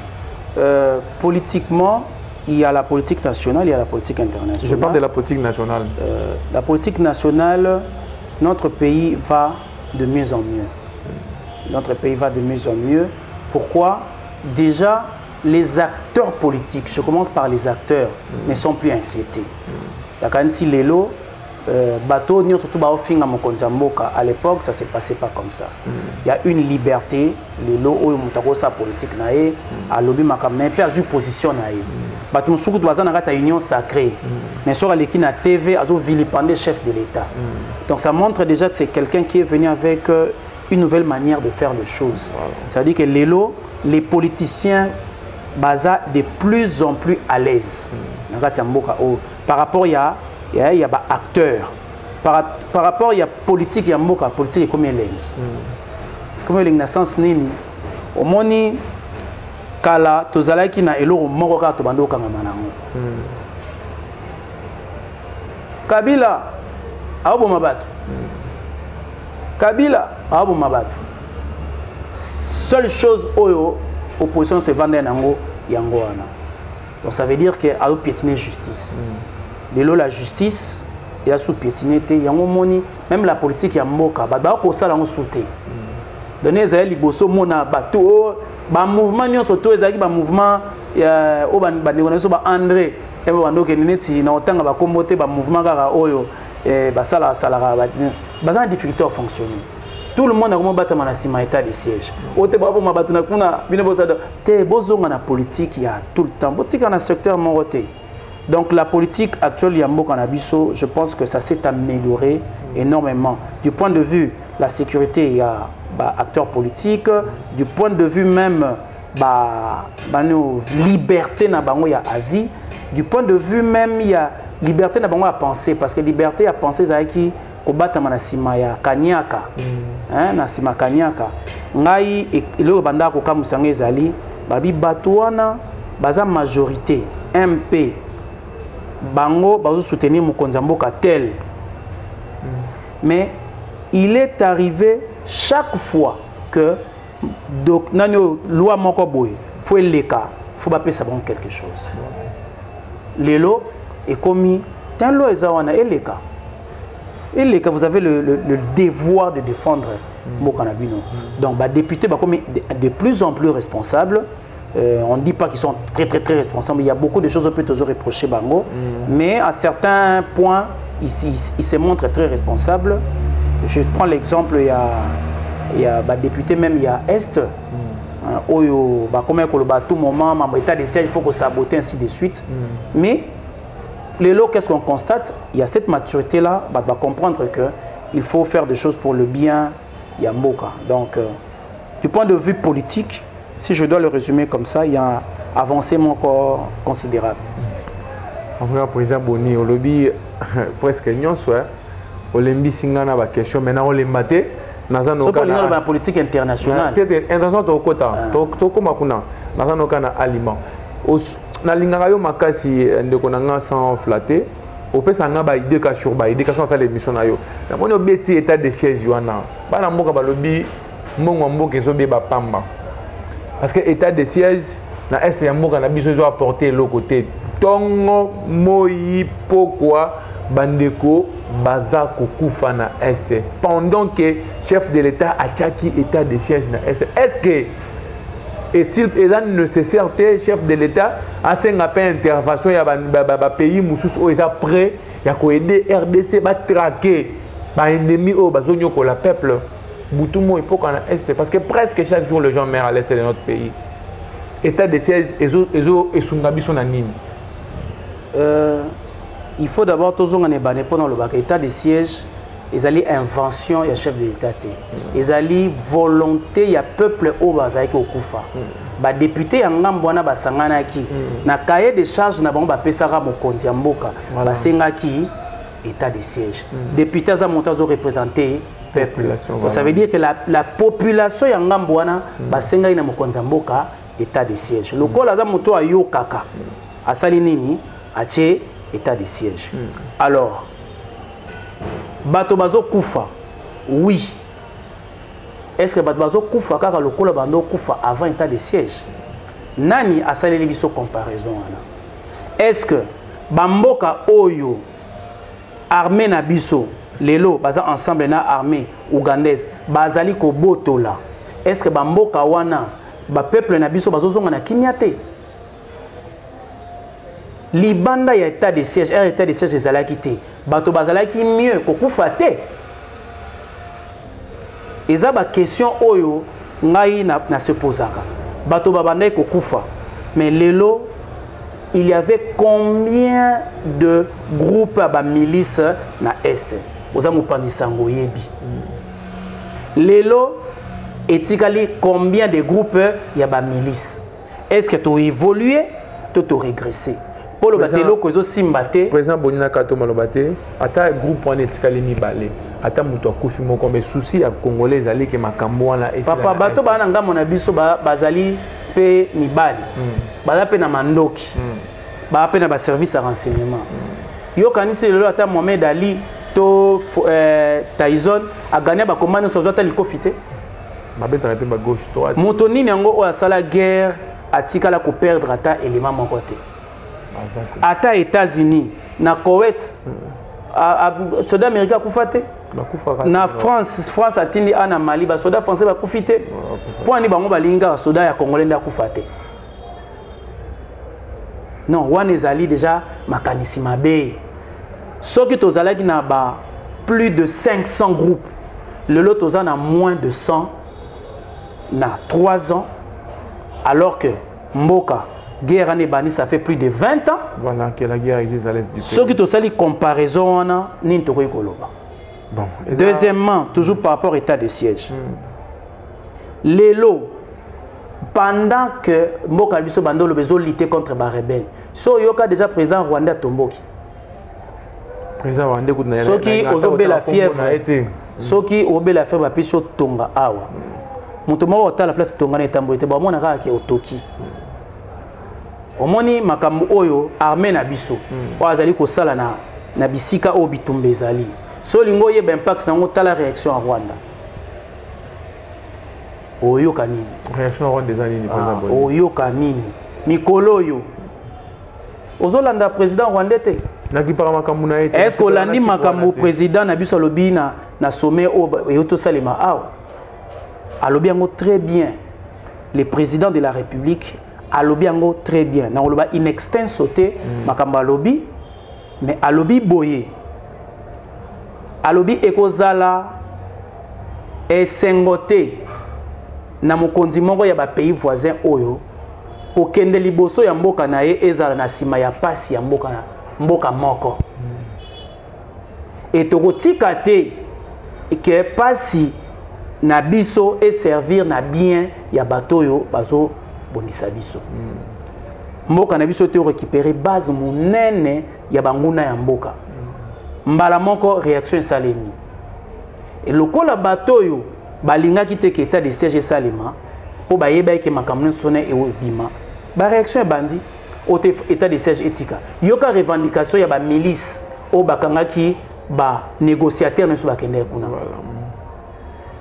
Politiquement, il y a la politique nationale, il y a la politique internationale. Je parle de la politique nationale. La politique nationale, notre pays va de mieux en mieux. Notre pays va de mieux en mieux. Pourquoi? Déjà, les acteurs politiques, je commence par les acteurs, ne sont plus inquiétés. La Kanti Lelo, bateau, surtout à l'époque, ça ne s'est passé pas comme ça. Il y a une liberté, les lots, sa politique, à lobby, mais perdu position. Bateau, surtout, dans une union sacrée. Mais sur la TV, à vilipender chef de l'État. Donc ça montre déjà que c'est quelqu'un qui est venu avec une nouvelle manière de faire les choses. Ça veut dire que les lots, les politiciens, baza de plus en plus à l'aise. Par rapport il y a acteurs. Par rapport il y a politique, il y a mboka politique comme elle est. Comme elle est dans sens nini. Au moni kala tozala ki na elo moko ka to bando kanga manango. Kabila abo mabatu. Kabila abo mabatu. Seule chose oyo opposition se vendre nango yango wana. Donc ça veut dire que a piétiner justice. De l'eau la justice et a sous piétiner te yango moni même la politique ya mboka ba ko sala ngo souté. Donner za liboso mona bato ba mouvement nyonso to ezaki ba mouvement ya o ba ndeko ba André et ba ndoke neti na otanga ba kombote ba mouvement kaka oyo ba sala ba za difficulté à fonctionner. Tout le monde a comment battre na sima état de siège. Ote ba bo mabatu na kuna bino bosada te bozonga na politique ya tout le temps. Politique na secteur moroté. Donc la politique actuelle Yambo Kanabiso, je pense que ça s'est amélioré énormément. Du point de vue la sécurité, il y a acteurs politiques. Du point de vue même liberté na bango ya avis. Du point de vue même il y a liberté na bango à penser parce que liberté à penser c'est qui kobata manasima ya kanyaka. Na sima kanyaka. Ngai le banda ko kamusanga ezali babi batuana baza majorité MP bango bazo soutenir mokonzi mboka tel mais il est arrivé chaque fois que donc nano loi moko boy faut les cas faut pas payer bon quelque chose lelo est commis tant loi ezawana et les cas vous avez le devoir de défendre Mokanabino. Donc bah députés bah comme de plus en plus responsables. On ne dit pas qu'ils sont très responsables, il y a beaucoup de choses qu'on peut toujours reprocher Bango, mais à certains points, ils se montrent très responsables. Je prends l'exemple, il y a député même, il y a Est, où comme à tout moment, état de siège, il faut qu'on sabote, ainsi de suite. Mais les lots, qu'est-ce qu'on constate? Il y a cette maturité-là, bah comprendre qu'il faut faire des choses pour le bien, il y a Mboka. Donc, du point de vue politique, si je dois le résumer comme ça, il y a un avancement encore considérable. En vrai, président Boni, au lobby, presque non, soit, au lobby singana ba question, maintenant on les maté, dans un autre cas. La politique internationale. International au quota, to comme kuna, dans un autre aliment. Na lingara yo makasi ndeko nanga sans flatter, au pesa nga ba éducation ça l'émission na yo. Na moni beti état de siège wana. Ba na mboka ba lobby, mbongo mboka ezo be ba pamba. Parce que l'état de siège, na est ya mboka na biso zo apporter l'autre côté. Tongo moyi pourquoi bandeko baza kokufa na est pendant que chef de l'état a tchaki état de siège na est. Est-ce que est-il nécessaire que chef de l'état a senga pas intervention ya ba pays mususu o eza prêt ya ko aider RDC ba traquer ba ennemi o bazonyo ko la peuple Boutumo et pour est parce que presque chaque jour les gens meurent à l'est de notre pays. État de siège et Sungabi sont anime. Il faut d'abord toujours en ébaner pendant le bac. État de siège, ils allaient invention, il y a chef de l'État. Ils allaient volonté, il y a peuple au Bazaïk au Koufa. Ba député en Ngambwana Basangana qui na cahier de charge na ba pesara mokonzi mboka ba senga ki état de siège. Député za montazo représenté peuple. Donc, ça veut dire que la population ya Ngambwana basenga ina mokonzi mboka état de siège. Lokola za moto ayo kaka asali nini ache état de siège. Alors bato bazo kufa oui. Est-ce que bato bazo kufa kaka lokola bando kufa avant état de siège? Nani asali biso comparaison wana? Est-ce que bamboka oyo armée na biso lelo baza ensemble na armée ougandaise bazali ko botola? Est-ce que bamboka wana ba peuple na biso bazozonga na kimiate? Libanda ya état de siège, état de siège ezalaki te. Bato bazalaki mieux ko kufa te. Eza ba question oyo ngai na se posaka. Bato babandai ko kufa. Mais lelo il y avait combien de groupes à milices na est? Oza mopandi sango yebi. Lelo etikali combien de groupes ya ba milices? Est-ce que tu évolué, tu régressé? Pour le batelo kozo simbate. Président Bonina Kato Malobate, ata groupe wana etikali mibale. Ata muto akufi moko mais souci ya congolais ali ke makambo wana esi. Papa bato bana ngamo na biso bazali pe mibali. Baza pe na mandoki. Ba pe na ba service à renseignement. Yo kanisi lelo ata Mohamed Ali to Tyson a gagné ba commande so zota likofite. Mabeta pe ba gauche droite. Moto nini yango o asala guerre atikala ko perdre ata élément mon côté. Ata États-Unis na Koweït soda américain kufate na France atindi ana Mali ba soda français ba kufite pour ni bango balinga soda ya congolais nda kufate. Non, wana ezali déjà makanisi mabe. Soki tozalaki na ba plus de 500 groupes, le lot tozana moins de 100 na 3 ans alors que Mboka guerre en Ebani, ça fait plus de 20 ans. Voilà, que la guerre existe à l'est du pays. Ce qui est une comparaison, ni bon. Deuxièmement, toujours par rapport à l'état de siège. Les lots, pendant que Mboka Biso Bando le lutter contre les rebelles, so yoka déjà président Rwanda Tomboki. Président Rwanda Koutna. Ce qui ozobe la fièvre. Ce qui ozobe la fièvre, puis sur Tonga Awa. Montomo ota la place Tonga na Tambo, ete ba mona kaka ke Otoki. Omoni makambo oyo armée na biso o azali ko sala na bisika o bitumba ezali so lingo yeba impact nango tala réaction à Rwanda oyoka nini réaction à Rwanda des années président Boni oyoka nini mikolo yo ozolanda président rwandais te naki para makambo na ete est-ce que landi makambo président na biso alobi na sommet o yoto salema awa alobi yango très bien le président de la République alobi yango très bien na oloba in extenso te makambo alobi mais alobi boye alobi ekozala esengo te na mokonzi moko ya ba pays voisins oyo okende liboso ya mboka na ye ezala na sima ya pasi ya mboka moko etokotika te ke pasi na biso et servir na bien ya bato oyo bazo bonisa biso mboka na biso te récupérer base monene ya banguna ya mboka mbala moko réaction esalemi et lokola bato oyo balingaki te ke état de siège esalema po bayeba ke makambo sone e obima ba réaction bandi au état de siège éthique yoka revendication ya ba milice o bakangaki ba négociateur neso bakende kuna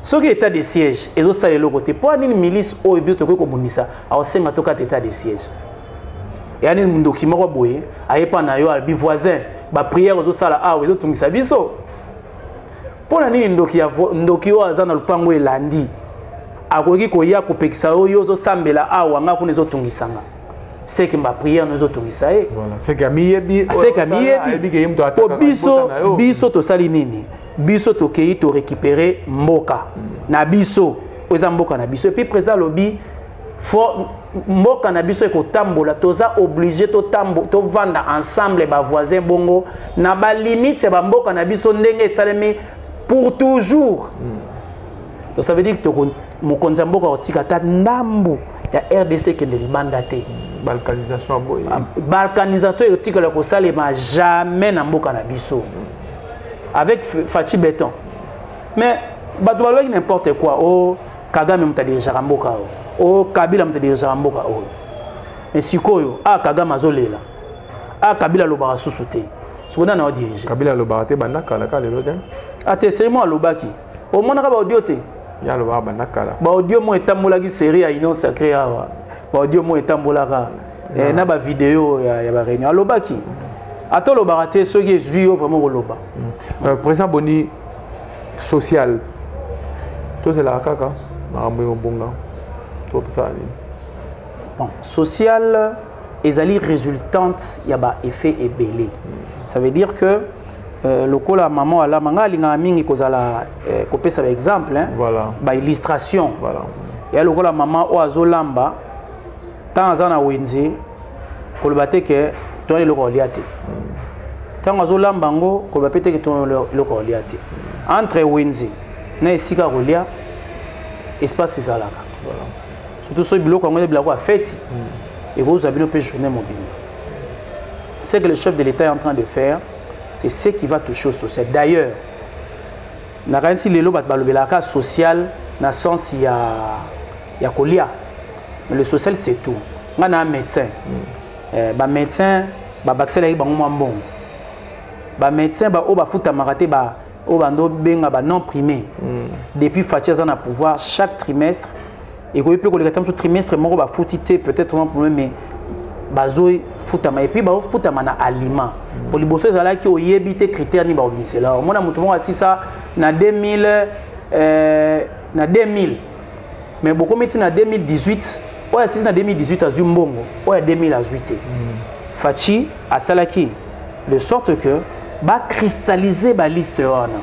ce qui état de siège ezo salé le côté pour une milice o ebio to ko bundisa a osenga to ka état de siège yani document ko boye ayepa na yo albi voisin ba prière ozo sala a ozo tungisa biso pona nini ndoki o azana lupango elandi akoki koya kopekisa oyo ozo sambela awa nga kuna ezo tungisanga c'est que ma prière nous autorise voilà c'est que miyebi biso to sali nini biso to kei to récupérer mboka na biso oza mboka na biso et puis président lobby faut mboka na biso ko tambola toza obligé to vendre ensemble ba voisins bongo na ba limite ba mboka na biso ndenge esalemi pour toujours donc ça veut dire que mokonza mboka otika ta ndambu ya RDC que de libanda te balkanisation boye balkanisation etika la ko salema jamais na mboka na biso avec Fachi Béton mais bato balobaki n'importe quoi o Kagame mta dirija mboka o Kabila mta dirija mboka o mais sikoyo Kagame azolela Kabila lobaka susu te sokona na dirige Kabila lobaka te bandaka la kala lelo ate seulement lobaki o mona ka ba audio te ya lobaka bandaka la ba audio mo etambolaki série ya Union Sacrée awa ba audio mo etambolaka na ba vidéo ya ba réunion alobaki ato lobaka te soki ezwi vraiment koloba président Boni social to c'est la kaka makambo yo bonga to ça bon social ezali résultante ya ba effet ebelé ça veut dire que lokola maman ala manga linga mingi kozala kopesa ba exemple voilà ba illustration voilà ya lokola maman o azolamba tant azana wenzi koloba te ke to loko liate tant azolamba ngo koloba te ke to loko liate entre wenzi na esika rolia espace ezalaka voilà surtout so biloko ngo biloko a fête et vous avez le journée mobile c'est que le chef de l'État est en train de faire c'est ce qui va toucher au social d'ailleurs na kansi lelo bat balobelaka social na sens ya kolia mais le social c'est tout nga na médecin ba médecin ba baxela ba ngoma mbongo ba médecin ba o ba futa marate ba o bando benga ba non primé depuis Fatia na pouvoir chaque trimestre et ko peut ko le quatrième trimestre moko ba futité peut-être un problème mais bazoi futama et puis ba futama na aliment pour liboso ezala ki oyebite critère ni ba omisela mona mutu mo asisa na 2000 mais beaucoup métier na 2018 ou asisa na 2018 azu mbongo ou ya 2018 Fachi asalaki de sorte que ba cristalliser ba liste wana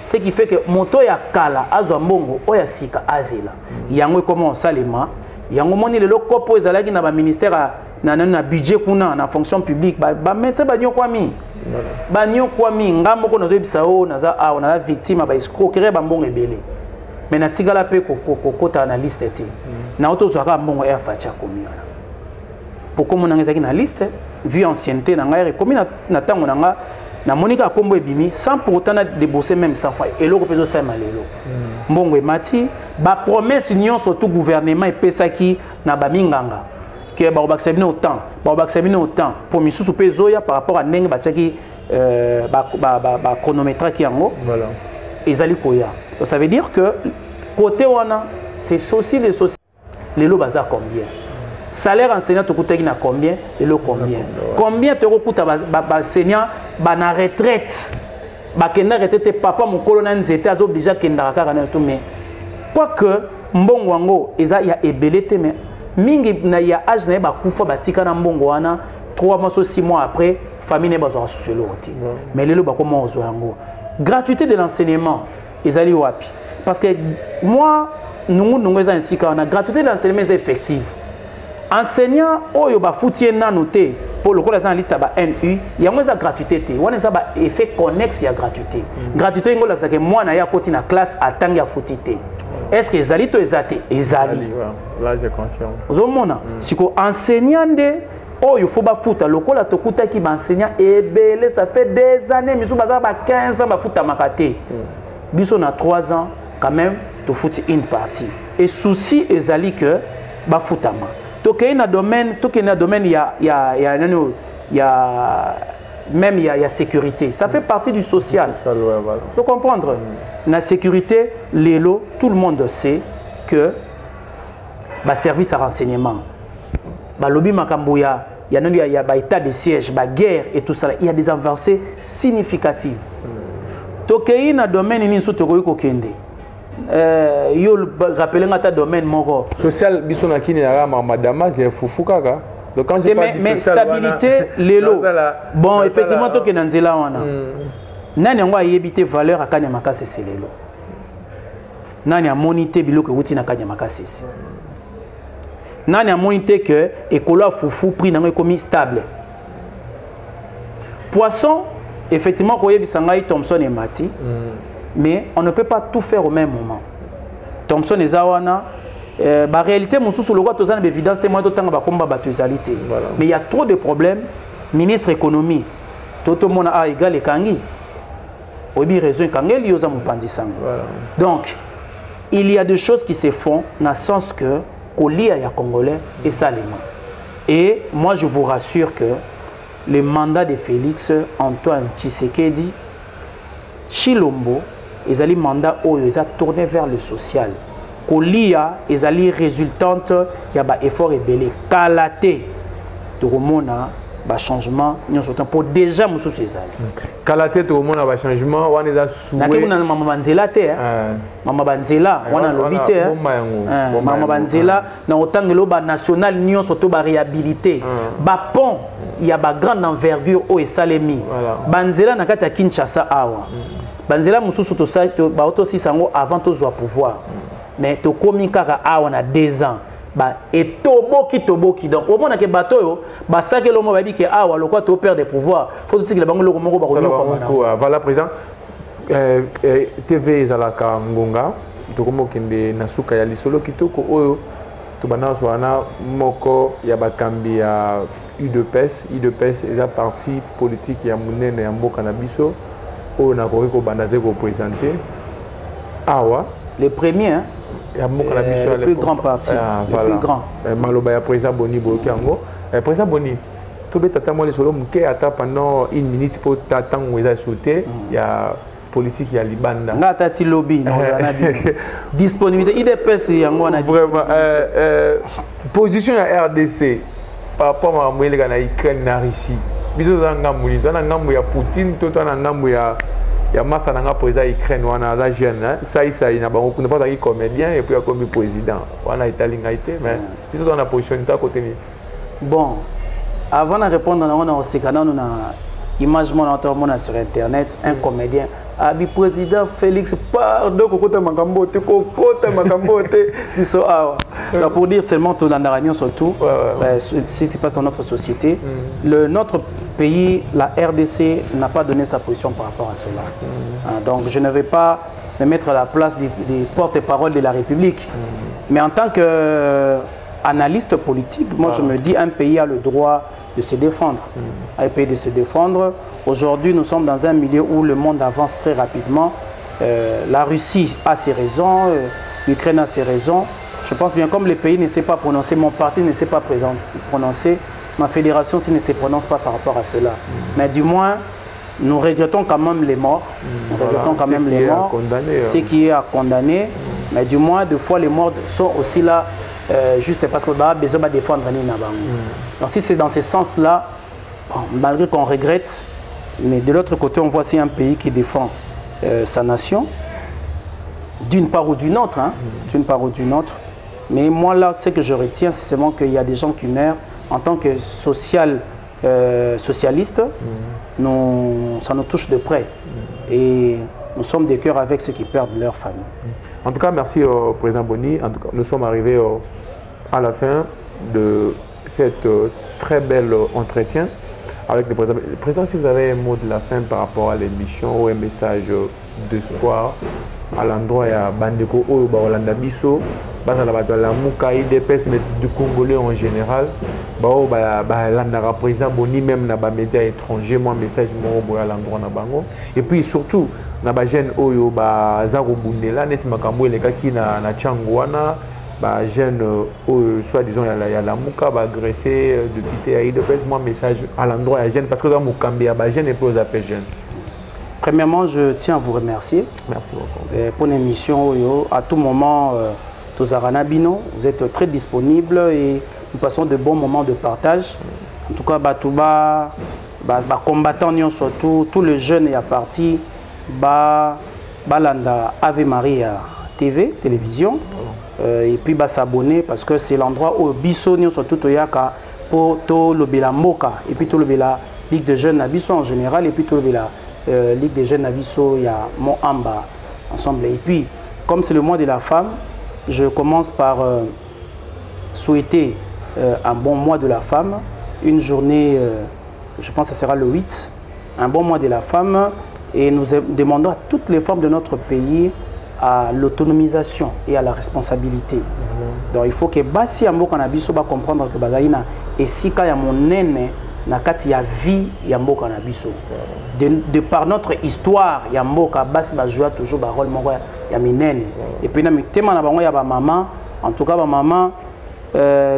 ce qui fait que moto ya kala azwa mbongo o ya sika azela yango comment salema yango moni le kopo ezalaki na ba ministère na budget kuna na fonction publique ba mettre ba nyokwami ba nyokwami ngambo ko nazo bisa o naza a na victime ba escroquerie ba mbongo ebele mais na tigala pe kokota na liste te na auto zaka mbongo ya Facha komina pourquoi mon ngezaki na liste vu ancienneté na ngai rekomi na tango na nga na monika kombo ebimi sans pour autant débourser même 100 fois et loko peso sa malelo mbongo emati ba promesse union surtout gouvernement epesaki na ba minganga que ba accepter autant pour misusu pe zoya par rapport à ndenge batiaki ba chronomètre qui yango voilà ezali koya. Donc ça veut dire que côté wana c'est aussi les sociétés les lots bazar combien salaire enseignant to kutaki na combien les lots combien te kuta ba enseignant ba na retraite ba kenda retraite papa mokolo na nzete azo déjà kenda kaka na tout mais quoi que mbongo wango eza ya ebelete mais mingi na ya âge na ba kufa batika na mbongo wana 3 mois ou 6 mois après famille ne bazwa sociolo mais les lots ba comment ozo yango gratuité de l'enseignement ezali wapi parce que moi nous ngeza ainsi qu'on a gratuité de l'enseignement est effective enseignant oyo ba foutier na noté pour le coup dans la liste ba NU il y a moins de gratuité té on a ba effet connexe ya gratuité gratuité ngola ça que moi na ya koti na classe atanga ya foutité est-ce que ezali to ezate ezali là je confirme ozomona siko enseignant de oyo faut ba fouta lokola to kutaki ba enseignant ebele ça fait des années misu baza ba 15 ans ba fouta makate biso na 3 ans quand même to fout une partie et souci ezali que ba foutama to ke na domaine il y a même il y a sécurité ça fait partie du social voilà. Faut comprendre la sécurité l'élo tout le monde sait que ba service à renseignement ba lobby makambo il y a état de siège ba guerre et tout ça il y a des avancées significatives to ke na domaine ni so to ko kende yo rappelez ngata domaine moko social biso na kini na madama j'ai fufu kaka donc quand j'ai pas dit mais social stabilité lelo bon effectivement to ke na nzela wana nani ngo ayebite valeur akanya makase selelo nani amonité biloko wuti na kanya makase nani amonité que ekolo fufu prix nango ekomi stable poisson effectivement koyebisa ngai Thomson et Mati mais on ne peut pas tout faire au même moment. Thomson et Zawana, la réalité, mon sous le roi, tout ça, évidence, témoin d'autant que combat battualité. Mais il y a trop de problèmes. Ministre économie, tout le monde a égal et Kangi. Obi raison Kangi, il y a un donc, il y a des choses qui se font dans le sens que Koli a Congolais et Salima. Et moi, je vous rassure que le mandat de Félix Antoine Tshisekedi, Chilombo, ils allaient mandat où ils ont tourné vers le social. Kolia, ils allaient résultante, il y a un effort et belé. Kalaté, tout le monde a changement, pour déjà monsieur César. Kalaté, tout le monde a changement, on est à souhait. Maman Banzela, Maman Banzela, on a l'obité. Maman Banzela, dans autant que l'oba national, nous surtout ba réhabilité. Ba pont, il y a ba grande envergure au Salemi. Banzela n'a qu'à Kinshasa awa. Banzela mususu to sa to ba auto sisango avant to zo pouvoir mais to komi kaka a on a 2 ans ba et toboki donc au moment que bato yo ba sake lo mo ba di ke a wa lokwa to perdre pouvoir faut to tikela bango lo moko ba ko voilà président TV ezalaka ngonga to komo kende na suka ya lisolo kitoko oyo to bana so ana moko ya bakambi ya UDPS est la partie politique ya munene ya mboka na biso. On a présenté Awa le premier le plus grand parti le plus grand Maloba président Boni Bokango président Boni to betata mo le solo muke ata pendant 1 minute pour t'attendre où sauter il y a politique ya libanda ngata ti lobby disponibilité IDPS yango na vraiment position ya RDC par rapport à moyele na Ukraine na Russie biso za ngambu ni tona ngambu ya Poutine to tona ngambu ya masa na président Ukraine wana za jeune ça ina bango kuna pas qui comédien et puis comme président wana itali ngaité mais biso tona position ta côté ni bon avant de répondre on a aussi quand on a image mon sur internet un comédien abi président Félix pardon kokota makambo te biso awa pour dire seulement tout dans la réunion surtout si tu passes dans notre société notre pays la RDC n'a pas donné sa position par rapport à cela donc je ne vais pas me mettre à la place des porte-parole de la République mais en tant que analyste politique moi je me dis un pays a le droit de se défendre un pays de se défendre. Aujourd'hui, nous sommes dans un milieu où le monde avance très rapidement. La Russie a ses raisons, l'Ukraine a ses raisons. Je pense bien, comme les pays ne sait pas prononcer, mon parti ne sait pas prononcer, ma fédération aussi ne se prononce pas par rapport à cela. Mais du moins, nous regrettons quand même les morts. Nous regrettons quand même les morts. Ce qui est à condamner. Mais du moins, des fois, les morts sont aussi là juste parce qu'on a besoin de défendre les Nabango. Donc si c'est dans ce sens-là, bon, malgré qu'on regrette, mais de l'autre côté, on voit aussi un pays qui défend sa nation, d'une part ou d'une autre. Hein, d'une part ou d'une autre. Mais moi, là, ce que je retiens, c'est seulement qu'il y a des gens qui meurent en tant que socialistes. Ça nous touche de près. Et nous sommes de cœur avec ceux qui perdent leur famille. En tout cas, merci au président Boni. En tout cas, nous sommes arrivés à la fin de cet très bel entretien avec le président. Le président, si vous avez un mot de la fin par rapport à l'émission ou un message d'espoir à l'endroit de Bandeko ou Olanda Bisso, la Moukaï des personnes du Congolais en général, le président Boni même dans les médias étrangers, moi message à l'endroit de Bango. Et puis surtout, na ba jeune oyo ba zaro bundela net makambo eleka ki na Tchangwana ba jeune oyo soit disons ya la muka ba agressé député à IDPS, moi message à l'endroit ya jeune parce que za mukambi ya ba jeune et puis aux appels jeunes. Premièrement, je tiens à vous remercier. Merci beaucoup. Pour l'émission oyo à tout moment Tozarana Bino, vous êtes très disponible et nous passons de bons moments de partage. En tout cas, Batouba combattant surtout tous les jeunes et à partir balanda Ave Maria TV, télévision, et puis s'abonner parce que c'est l'endroit où Bisso surtout Toyaka pour tout le Bela Moka et puis tout le Bela Ligue de jeunes Nabisso en général et puis tout le Bela Ligue de jeunes Nabisso, il y a Mon Amba ensemble. Et puis, comme c'est le mois de la femme, je commence par souhaiter un bon mois de la femme, une journée, je pense que ce sera le 8, un bon mois de la femme. Et nous demandons à toutes les femmes de notre pays à l'autonomisation et à la responsabilité. Donc il faut que Bassi Amboka Nabiso va comprendre que Bagaïna et Sika ya monene na kati ya vie ya Mboka Nabiso. De par notre histoire ya Mboka Bassi ba jouer toujours ba rôle moko ya minene. Et puis na mitema na bango ya ba maman, en tout cas ba maman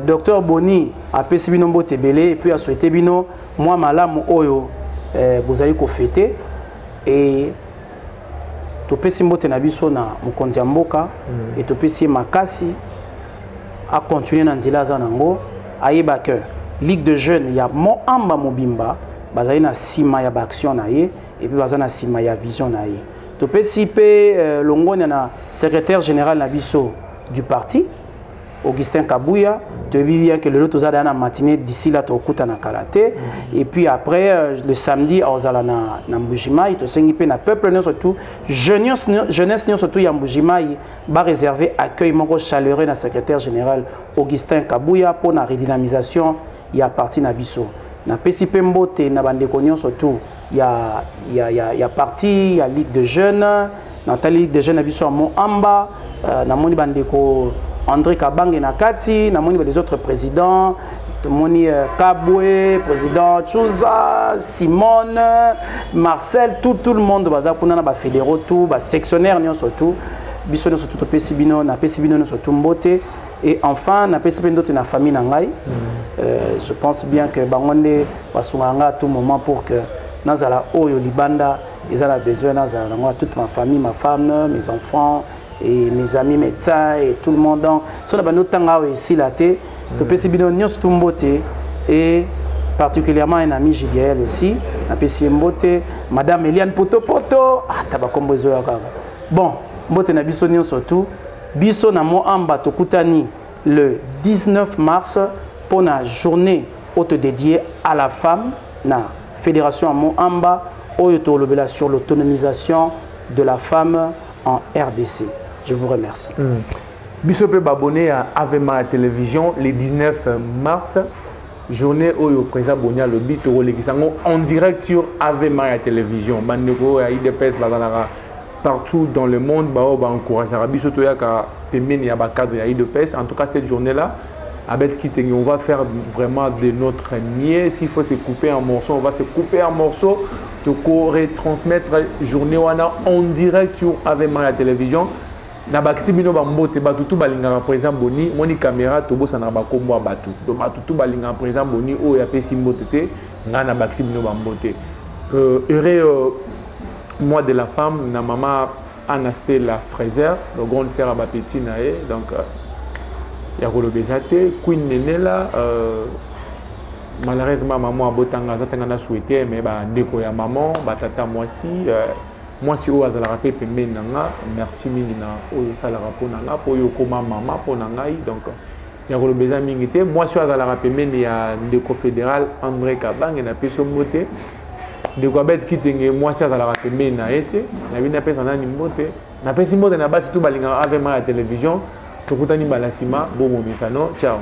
docteur Boni a pesi bino mbote belé et puis a souhaité bino moi malamu oyo vous allez ko fêter. Et topesi mbote na biso na mokonzi ya mboka et topesi makasi à continuer na nzela za nango ayeba que ligue de jeunes ya Mon Amba Mobimba bazali na sima ya ba action na ye et puis bazali na sima ya vision na ye topesi pe longoni na secrétaire général na biso du parti Augustin Kabouya, tu as vu bien que le lot aux adana matinée d'ici là tu as na karaté et puis après le samedi à Ozalana na Mbujima il te sengipe na peuple surtout jeunesse surtout ya Mbujima va réserver accueil mon chaleureux na secrétaire général Augustin Kabouya pour la redynamisation il y a parti na biso na PCP Mbote na bandeko surtout il y a parti il y a ligue de jeunes na ta ligue de jeunes na biso Mon Amba na moni bandeko André Kabange Nakati, namoni les autres présidents, Moni Kabwe, président Chouza, Simone, Marcel, tout le monde, bazakuna na fédéraux tout, sectionnaire surtout, biso surtout pesibino na pesibino surtout Mbote et enfin na pesibino na famille nangai. Je pense bien que bangonde basunganga à tout moment pour que nazala oyo libanda, ils ont besoin nazala toute ma famille, ma femme, mes enfants et mes amis médecins et tout le monde. Donc, si on a ici la tête, et particulièrement un ami Gidiel aussi, Madame Eliane Poto Poto, bon, mbote na biso surtout, biso na Mon Amba tokutani le 19 mars pour la journée autodédiée à la femme, na fédération à Mon Amba, sur l'autonomisation de la femme en RDC. Je vous remercie. Biso peut abonner à Ave Maria Télévision le 19 mars, journée où le président Bonia le bit en direct sur Ave Maria Télévision. Bandeko ya IDPS partout dans le monde, ba encourager biso to ya ka pemeni ya ba cadre ya IDPS. En tout cas cette journée là, avec Kitenge, on va faire vraiment de notre mieux. S'il faut se couper en morceaux, on va se couper en morceaux. De retransmettre journée en direct sur Ave Maria Télévision. na bakisi bino bambote bato tu balingaka par exemple boni moni caméra tobosana bakombo ya bato donc bato tu balingaka par exemple boni oyo apesi mbote te nga na bakisi bino bambote heureux mois de la femme na mama Anasté la Fraser le grande sœur à bapeti na ye donc ya kolobeza te Queen Nenela malheureusement maman abotanga azatanga na souhaité mais ba ndeko ya maman batata mwasi oyo azalaka pe pembeni na nga merci mingi na oyo esalaka mpo na nga mpo oyo okoma mama mpo na ngai donc ya kolobeza mingi te mwasi oyo azalaka pembeni ya ndeko fédéral André Kabange napesi yo mbote ndeko abeti kitenge mwasi azalaka pembeni na ye te nabi napesa nani mbote napesi mbote na basi tu balingaka avema ya télévision tokutani mbala nsima bomomisa no ciao.